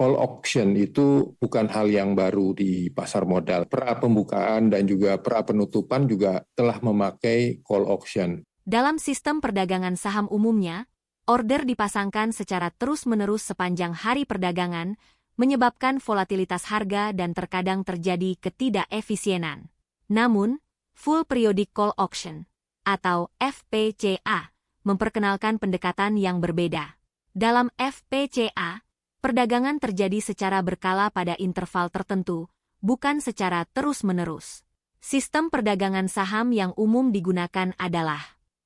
Call auction itu bukan hal yang baru di pasar modal. Pra pembukaan dan juga pra penutupan juga telah memakai call auction. Dalam sistem perdagangan saham umumnya, order dipasangkan secara terus-menerus sepanjang hari perdagangan, menyebabkan volatilitas harga dan terkadang terjadi ketidakefisienan. Namun, Full Periodic Call Auction, atau FPCA, memperkenalkan pendekatan yang berbeda. Dalam FPCA, perdagangan terjadi secara berkala pada interval tertentu, bukan secara terus-menerus. Sistem perdagangan saham yang umum digunakan adalah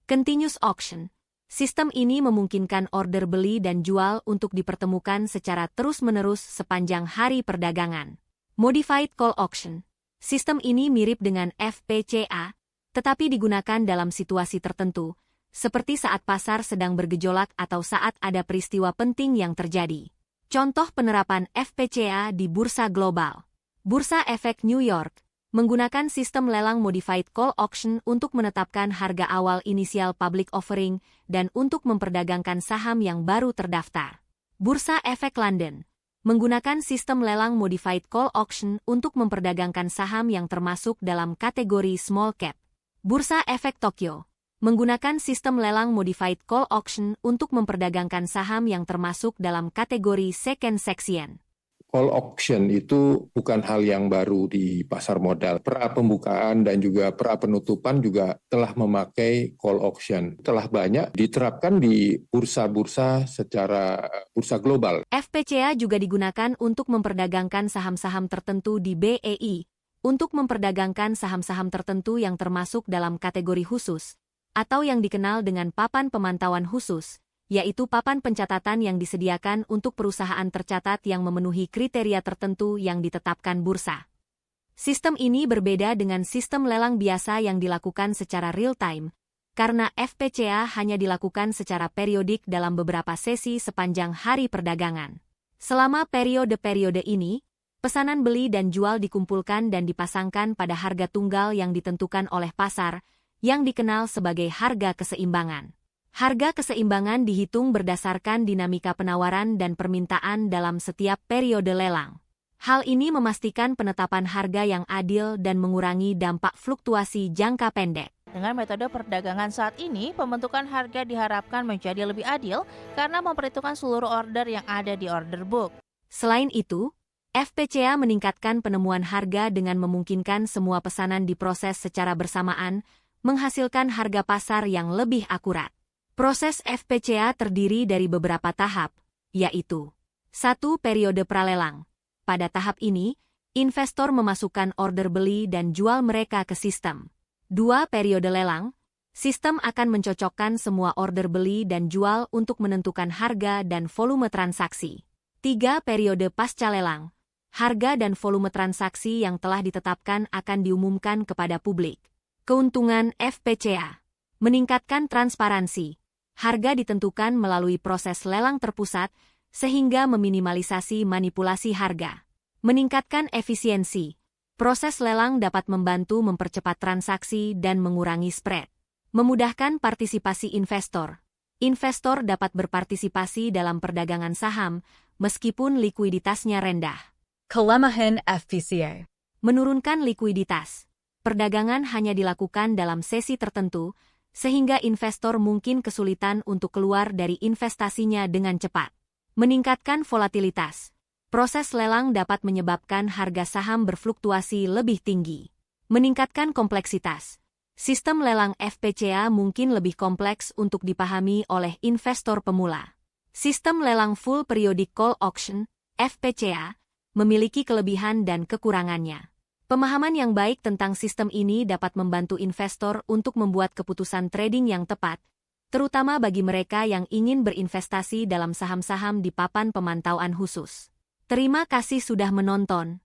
Continuous Auction. Sistem ini memungkinkan order beli dan jual untuk dipertemukan secara terus-menerus sepanjang hari perdagangan. Modified Call Auction. Sistem ini mirip dengan FPCA, tetapi digunakan dalam situasi tertentu, seperti saat pasar sedang bergejolak atau saat ada peristiwa penting yang terjadi. Contoh penerapan FPCA di bursa global. Bursa Efek New York menggunakan sistem lelang Modified Call Auction untuk menetapkan harga awal inisial public offering dan untuk memperdagangkan saham yang baru terdaftar. Bursa Efek London menggunakan sistem lelang Modified Call Auction untuk memperdagangkan saham yang termasuk dalam kategori small cap. Bursa Efek Tokyo menggunakan sistem lelang Modified Call Auction untuk memperdagangkan saham yang termasuk dalam kategori second section. Call auction itu bukan hal yang baru di pasar modal. Pra pembukaan dan juga pra penutupan juga telah memakai call auction. Telah banyak diterapkan di bursa-bursa secara bursa global. FPCA juga digunakan untuk memperdagangkan saham-saham tertentu di BEI, untuk memperdagangkan saham-saham tertentu yang termasuk dalam kategori khusus, atau yang dikenal dengan papan pemantauan khusus, yaitu papan pencatatan yang disediakan untuk perusahaan tercatat yang memenuhi kriteria tertentu yang ditetapkan bursa. Sistem ini berbeda dengan sistem lelang biasa yang dilakukan secara real-time, karena FPCA hanya dilakukan secara periodik dalam beberapa sesi sepanjang hari perdagangan. Selama periode-periode ini, pesanan beli dan jual dikumpulkan dan dipasangkan pada harga tunggal yang ditentukan oleh pasar, yang dikenal sebagai harga keseimbangan. Harga keseimbangan dihitung berdasarkan dinamika penawaran dan permintaan dalam setiap periode lelang. Hal ini memastikan penetapan harga yang adil dan mengurangi dampak fluktuasi jangka pendek. Dengan metode perdagangan saat ini, pembentukan harga diharapkan menjadi lebih adil karena memperhitungkan seluruh order yang ada di order book. Selain itu, FPCA meningkatkan penemuan harga dengan memungkinkan semua pesanan diproses secara bersamaan, menghasilkan harga pasar yang lebih akurat. Proses FPCA terdiri dari beberapa tahap, yaitu 1. Periode pralelang. Pada tahap ini, investor memasukkan order beli dan jual mereka ke sistem. 2. Periode lelang. Sistem akan mencocokkan semua order beli dan jual untuk menentukan harga dan volume transaksi. 3. Periode pasca lelang. Harga dan volume transaksi yang telah ditetapkan akan diumumkan kepada publik. Keuntungan FPCA. Meningkatkan transparansi. Harga ditentukan melalui proses lelang terpusat, sehingga meminimalisasi manipulasi harga. Meningkatkan efisiensi. Proses lelang dapat membantu mempercepat transaksi dan mengurangi spread. Memudahkan partisipasi investor. Investor dapat berpartisipasi dalam perdagangan saham, meskipun likuiditasnya rendah. Kelemahan FPCA. Menurunkan likuiditas. Perdagangan hanya dilakukan dalam sesi tertentu, sehingga investor mungkin kesulitan untuk keluar dari investasinya dengan cepat. Meningkatkan volatilitas. Proses lelang dapat menyebabkan harga saham berfluktuasi lebih tinggi. Meningkatkan kompleksitas. Sistem lelang FPCA mungkin lebih kompleks untuk dipahami oleh investor pemula. Sistem lelang Full Periodic Call Auction, FPCA, memiliki kelebihan dan kekurangannya. Pemahaman yang baik tentang sistem ini dapat membantu investor untuk membuat keputusan trading yang tepat, terutama bagi mereka yang ingin berinvestasi dalam saham-saham di papan pemantauan khusus. Terima kasih sudah menonton.